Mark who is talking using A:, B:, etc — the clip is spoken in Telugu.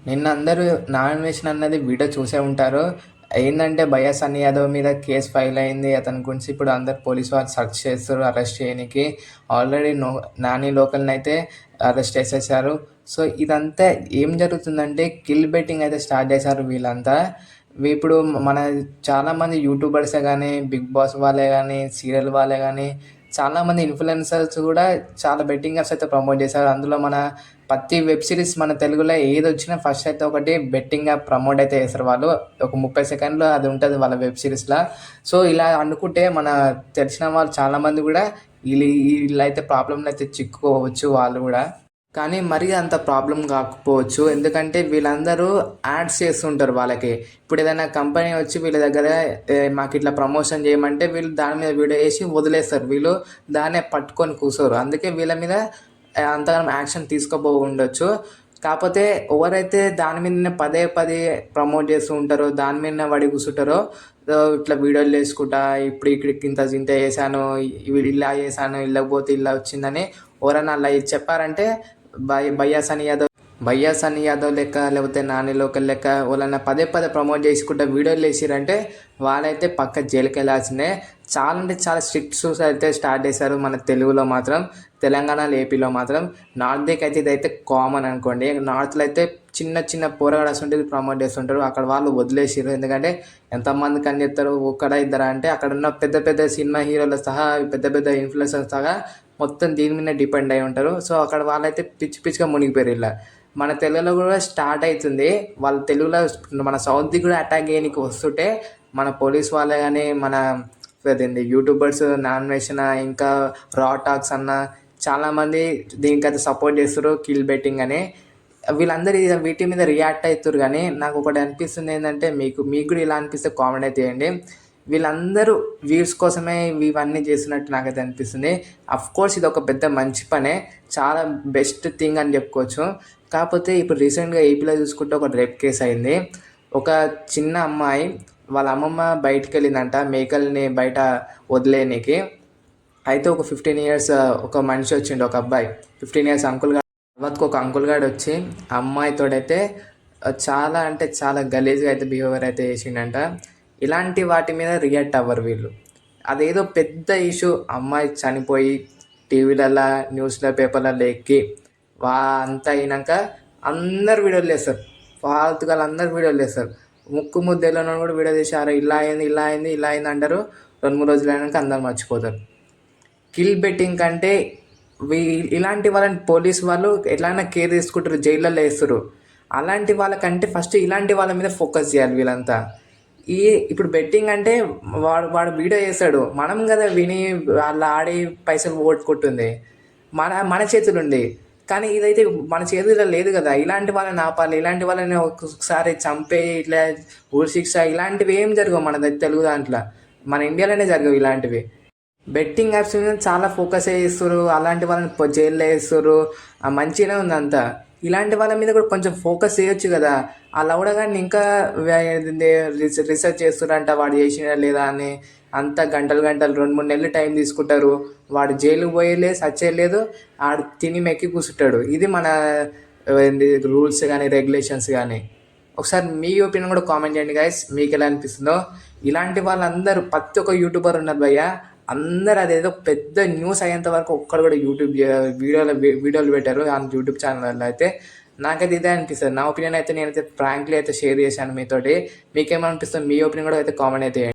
A: నిన్న అందరూ నామినేషన్ అన్నది వీడియో చూసే ఉంటారు. ఏందంటే భయ్యా సన్నీ యాదవ్ మీద కేస్ ఫైల్ అయింది. అతని గురించి ఇప్పుడు అందరు పోలీసు వాళ్ళు సెర్చ్ చేస్తుర్రు అరెస్ట్ చేయనీకి. ఆల్రెడీ నాని లోకల్‌నైతే అరెస్ట్ చేసేసారు. సో, ఇదంతా ఏం జరుగుతుందంటే కిల్ బెట్టింగ్ అయితే స్టార్ట్ చేశారు వీళ్ళంతా. ఇప్పుడు మన చాలామంది యూట్యూబర్సే గానీ, బిగ్ బాస్ వాళ్ళే గానీ, సీరియల్ వాళ్ళే గానీ, చాలామంది ఇన్‌ఫ్లుయెన్సర్స్ కూడా చాలా బెట్టింగ్ యాప్స్ అయితే ప్రమోట్ చేశారు. అందులో మన ప్రతి వెబ్ సిరీస్ మన తెలుగులో ఏదొచ్చినా ఫస్ట్ అయితే ఒకటి బెట్టింగ్ యాప్ ప్రమోట్ అయితే చేస్తారు వాళ్ళు. ఒక 30 సెకండ్‌లో అది ఉంటది వాళ్ళ వెబ్ సిరీస్‌ల. సో, ఇలా అనుకుంటే మన తెలిసిన వాళ్ళు చాలామంది కూడా ఈళ్ళైతే ప్రాబ్లమ్‌లో అయితే చిక్కుకోవచ్చు వాళ్ళు గూడా. కానీ మరీ అంత ప్రాబ్లమ్ కాకపోవచ్చు. ఎందుకంటే వీళ్ళందరూ యాడ్స్ చేస్తుంటారు వాళ్ళకి. ఇప్పుడు ఏదైనా కంపెనీ వచ్చి వీళ్ళ దగ్గర మాకిట్లా ప్రమోషన్ చేయమంటే వీళ్ళు దాని మీద వీడియో చేసి వదిలేస్తారు. వీళ్ళు దాన్నే పట్టుకొని కూర్చోరు. అందుకే వీళ్ళ మీద అంతగానం యాక్షన్ తీసుకోబోవుండొచ్చు. కాపోతే ఎవరైతే దాని మీదనే పదే పదే ప్రమోట్ చేస్తూ ఉంటారో, దాని మీదనే పడి కూర్చుంటారో, ఇట్లా వీడియోలు చేసుకుంటా ఇప్పుడు ఇక్కడికి ఇంత చేశాను, ఇలా చేశాను, ఇళ్ళకి పోతే ఇలా వచ్చిందని ఎవరైనా అలా చెప్పారంటే భయ్యా సన్నీ యాదవ్ లెక్క లేకపోతే నాని లోకల్ లెక్క వాళ్ళని పదే పదే ప్రమోట్ చేసుకుంటా వీడియోలు వేసిరంటే వాళ్ళైతే పక్క జైలుకి వెళ్ళాల్సిందే. చాలా అంటే చాలా స్ట్రిక్ట్ రూల్స్ అయితే స్టార్ట్ చేశారు మన తెలుగులో మాత్రం. తెలంగాణలో, ఏపీలో మాత్రం. నార్త్కి అయితే ఇదైతే కామన్ అనుకోండి. నార్త్లో అయితే చిన్న చిన్న పోరగాడు అసంటిది ప్రమోట్ చేస్తుంటారు. అక్కడ వాళ్ళు వదిలేసిర్రు. ఎందుకంటే ఎంతమందికి అని చెప్తారు, ఒక్కడా ఇద్దరా అంటే అక్కడ ఉన్న పెద్ద పెద్ద సినిమా హీరోలు సహా, పెద్ద పెద్ద ఇన్ఫ్లుయెన్సర్స్ సహా మొత్తం దీని మీద డిపెండ్ అయి ఉంటారు. సో, అక్కడ వాళ్ళైతే పిచ్చి పిచ్చిగా మునిగిపోయారు ఇలా. మన తెలుగులో కూడా స్టార్ట్ అవుతుంది. వాళ్ళ తెలుగులో మన సౌత్ది కూడా అటాక్ చేయడానికి వస్తుంటే మన పోలీస్ వాళ్ళే కానీ, మన అదేంటి యూట్యూబర్స్ నామినేషన్ ఇంకా రా టాక్స్ అన్న చాలామంది దీనికైతే సపోర్ట్ చేస్తారు కిల్ బెట్టింగ్ అని. వీళ్ళందరూ వీటి మీద రియాక్ట్ అవుతారు. కానీ నాకు ఒకటి అనిపిస్తుంది ఏంటంటే, మీకు కూడా ఇలా అనిపిస్తే కామెంట్ అయితే చేయండి. వీళ్ళందరూ వ్యూస్ కోసమే ఇవన్నీ చేస్తున్నట్టు నాకైతే అనిపిస్తుంది. అఫ్కోర్స్ ఇది ఒక పెద్ద మంచి పనే, చాలా బెస్ట్ థింగ్ అని చెప్పుకోవచ్చు. కాకపోతే ఇప్పుడు రీసెంట్గా ఏపీలో చూసుకుంటే ఒక రేప్ కేసు అయింది. ఒక చిన్న అమ్మాయి వాళ్ళ అమ్మమ్మ బయటికి వెళ్ళిందంట మేకల్ని బయట వదిలేయనీకి. అయితే ఒక 15 ఇయర్స్ ఒక మనిషి వచ్చిండు, ఒక అబ్బాయి 15 ఇయర్స్ అంకుల్ గారు. తర్వాతకు ఒక అంకుల్ గారు వచ్చి ఆ అమ్మాయితోడైతే చాలా అంటే చాలా గలీజ్గా అయితే బిహేవియర్ అయితే చేసిండంట. ఇలాంటి వాటి మీద రియాక్ట్ అవ్వరు వీళ్ళు. అదేదో పెద్ద ఇష్యూ, అమ్మాయి చనిపోయి టీవీలల్లో, న్యూస్లో, పేపర్లలో ఎక్కి అంతా అయినాక అందరు వీడియోలు చేస్తారు. ఫాల్తుగాళ్ళు అందరు వీడియోలు చేస్తారు. ముక్కు ముద్దెళ్ళను కూడా వీడియో చేశారు. ఇలా అయింది, ఇలా అయింది, ఇలా అయింది అంటారు. 2-3 రోజులు అయినాక అందరు మర్చిపోతారు. కిల్ బెట్టింగ్ కంటే ఇలాంటి వాళ్ళని పోలీసు వాళ్ళు ఎట్లైనా కేర్ తీసుకుంటారు, జైళ్ళల్లో వేస్తారు. అలాంటి వాళ్ళకంటే ఫస్ట్ ఇలాంటి వాళ్ళ మీద ఫోకస్ చేయాలి వీళ్ళంతా. ఇప్పుడు బెట్టింగ్ అంటే వాడు వాడు వీడియో చేస్తాడు, మనం కదా విని వాళ్ళ ఆడి పైసలు పోగొట్టుకుంటుంది మన మన చేతులుండి. కానీ ఇదైతే మన చేతుల్లో లేదు కదా. ఇలాంటి వాళ్ళని ఆపాలి. ఇలాంటి వాళ్ళని ఒక్కొక్కసారి చంపే ఇట్లా ఉరిశిక్ష ఇలాంటివి ఏం జరగవు మన తెలుగు దాంట్లో. మన ఇండియాలోనే జరగవు ఇలాంటివి. బెట్టింగ్ యాప్స్ మీద చాలా ఫోకస్ చేస్తారు. అలాంటి వాళ్ళని జైల్లో వేస్తారు. మంచిగానే ఉంది అంతా. ఇలాంటి వాళ్ళ మీద కూడా కొంచెం ఫోకస్ చేయొచ్చు కదా. అలా కూడా కానీ ఇంకా రీసెర్చ్ చేస్తారంట వాడు చేసినా లేదా అని. అంత గంటలు గంటలు 2-3 నెలలు టైం తీసుకుంటారు. వాడు జైలుకి పోయలేదు, సచ్చేయలేదు, ఆడు తిని మెక్కి కూర్చుంటాడు. ఇది మన రూల్స్ కానీ రెగ్యులేషన్స్ కానీ. ఒకసారి మీ ఒపీనియన్ కూడా కామెంట్ చేయండి గైస్, మీకు ఎలా అనిపిస్తుందో. ఇలాంటి వాళ్ళందరూ ప్రతి ఒక్క యూట్యూబర్ ఉన్నారు భయ్య, అందరు అదేదో పెద్ద న్యూస్ అయ్యేంత వరకు ఒక్కడు కూడా యూట్యూబ్ వీడియోలు పెట్టారు ఆ యూట్యూబ్ ఛానల్లో. అయితే నాకైతే ఇదే అనిపిస్తుంది. నా ఒపీనియన్ అయితే నేనైతే ఫ్రాంక్లీ అయితే షేర్ చేశాను మీతోటి. మీకేమనిపిస్తుంది, మీ ఒపీనియన్ కూడా అయితే కామెంట్ అయితే